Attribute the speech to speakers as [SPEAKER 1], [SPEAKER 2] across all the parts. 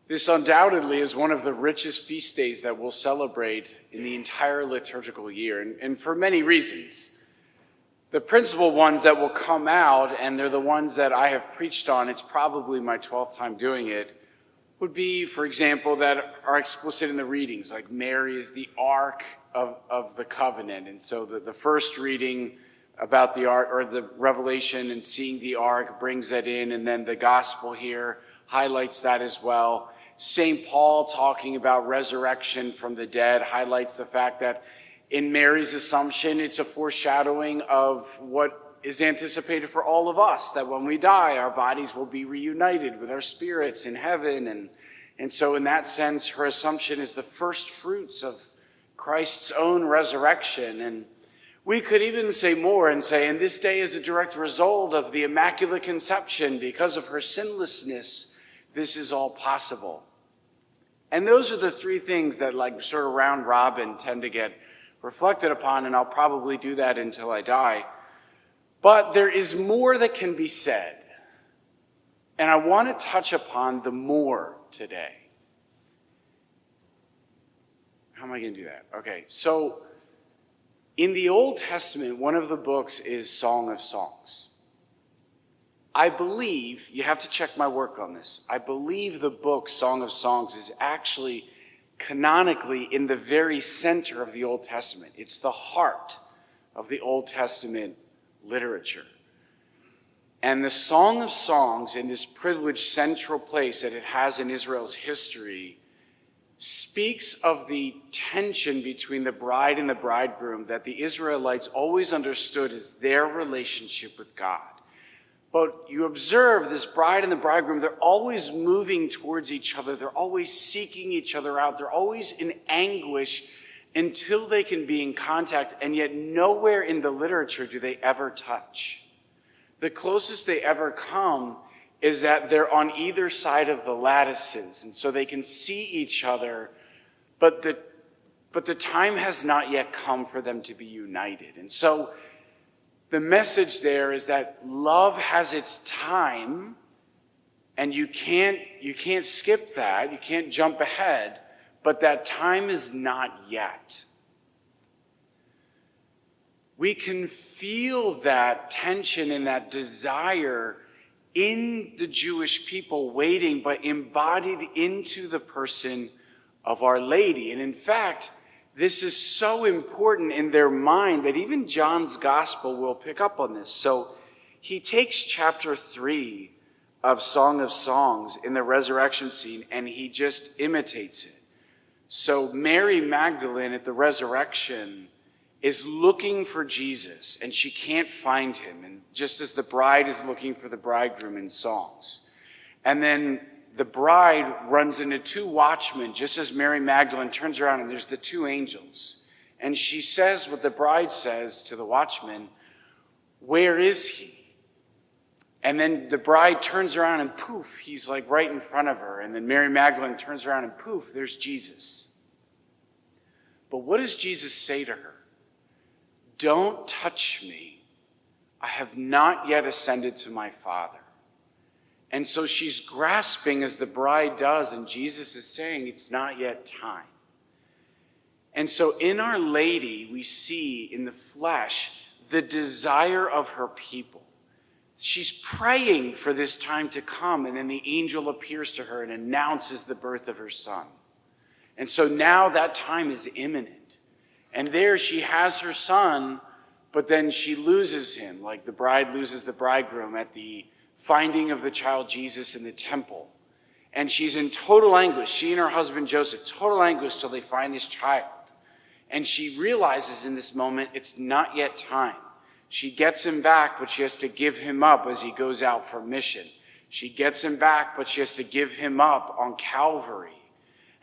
[SPEAKER 1] This undoubtedly is one of the richest feast days that we'll celebrate in the entire liturgical year, and for many reasons. The principal ones that will come out, and they're the ones that I have preached on, it's probably my 12th time doing it, would be, for example, that are explicit in the readings, like Mary is the Ark of the Covenant, and so the first reading about the Ark, or the Revelation and seeing the Ark brings that in, and then the Gospel here highlights that as well. St. Paul talking about resurrection from the dead highlights the fact that in Mary's Assumption, it's a foreshadowing of what is anticipated for all of us, that when we die, our bodies will be reunited with our spirits in heaven. And so in that sense, her Assumption is the first fruits of Christ's own resurrection. And we could even say more and say, and this day is a direct result of the Immaculate Conception. Because of her sinlessness, this is all possible. And those are the three things that, like, sort of round robin tend to get reflected upon, and I'll probably do that until I die. But there is more that can be said. And I want to touch upon the more today. How am I going to do that? Okay, so in the Old Testament, one of the books is Song of Songs. I believe, you have to check my work on this, I believe the book Song of Songs is actually canonically in the very center of the Old Testament. It's the heart of the Old Testament literature. And the Song of Songs, in this privileged central place that it has in Israel's history, speaks of the tension between the bride and the bridegroom that the Israelites always understood as their relationship with God. But you observe this bride and the bridegroom, they're always moving towards each other. They're always seeking each other out. They're always in anguish until they can be in contact. And yet nowhere in the literature do they ever touch. The closest they ever come is that they're on either side of the lattices. And so they can see each other, but the time has not yet come for them to be united. And so the message there is that love has its time, and you can't skip that, you can't jump ahead, but that time is not yet. We can feel that tension and that desire in the Jewish people waiting, but embodied into the person of Our Lady. And in fact, this is so important in their mind that even John's gospel will pick up on this. So he takes chapter 3 of Song of Songs in the resurrection scene, and he just imitates it. So Mary Magdalene at the resurrection is looking for Jesus, and she can't find him. And just as the bride is looking for the bridegroom in songs. And then the bride runs into two watchmen just as Mary Magdalene turns around, and there's the two angels. And she says what the bride says to the watchman, "Where is he?" And then the bride turns around and poof, he's like right in front of her. And then Mary Magdalene turns around and poof, there's Jesus. But what does Jesus say to her? "Don't touch me. I have not yet ascended to my Father." And so she's grasping as the bride does, and Jesus is saying it's not yet time. And so in Our Lady, we see in the flesh the desire of her people. She's praying for this time to come, and then the angel appears to her and announces the birth of her son. And so now that time is imminent. And there she has her son, but then she loses him, like the bride loses the bridegroom at the finding of the child Jesus in the temple. And she's in total anguish. She and her husband Joseph, total anguish till they find this child. And she realizes in this moment it's not yet time. She gets him back, but she has to give him up as he goes out for mission. She gets him back, but she has to give him up on Calvary.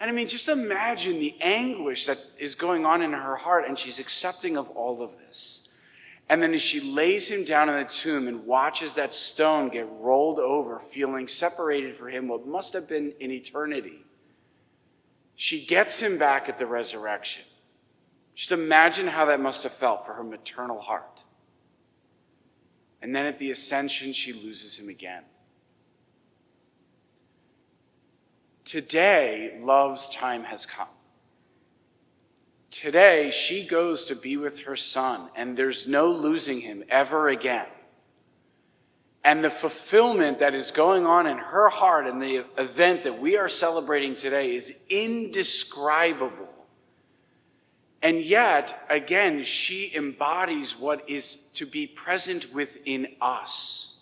[SPEAKER 1] And I mean, just imagine the anguish that is going on in her heart, and she's accepting of all of this. And then as she lays him down in the tomb and watches that stone get rolled over, feeling separated for him what must have been an eternity, she gets him back at the resurrection. Just imagine how that must have felt for her maternal heart. And then at the ascension, she loses him again. today, love's time has come. Today, she goes to be with her son, and there's no losing him ever again. And the fulfillment that is going on in her heart and the event that we are celebrating today is indescribable. And yet, again, she embodies what is to be present within us.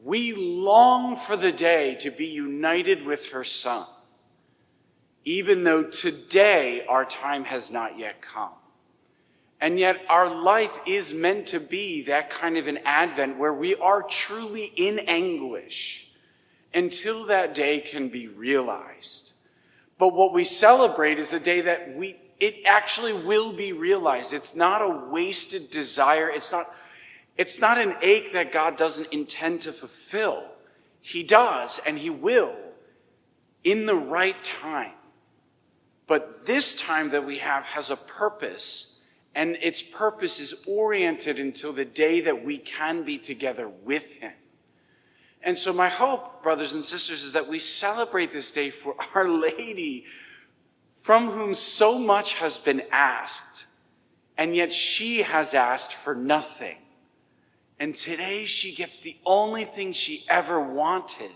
[SPEAKER 1] We long for the day to be united with her son, even though today our time has not yet come. And yet our life is meant to be that kind of an Advent where we are truly in anguish until that day can be realized. But what we celebrate is a day that it actually will be realized. It's not a wasted desire. It's not an ache that God doesn't intend to fulfill. He does, and he will in the right time. But this time that we have has a purpose, and its purpose is oriented until the day that we can be together with him. And so my hope, brothers and sisters, is that we celebrate this day for Our Lady, from whom so much has been asked, and yet she has asked for nothing. And today she gets the only thing she ever wanted,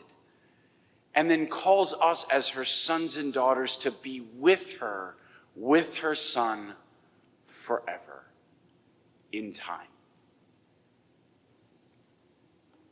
[SPEAKER 1] and then calls us as her sons and daughters to be with her son, forever, in time.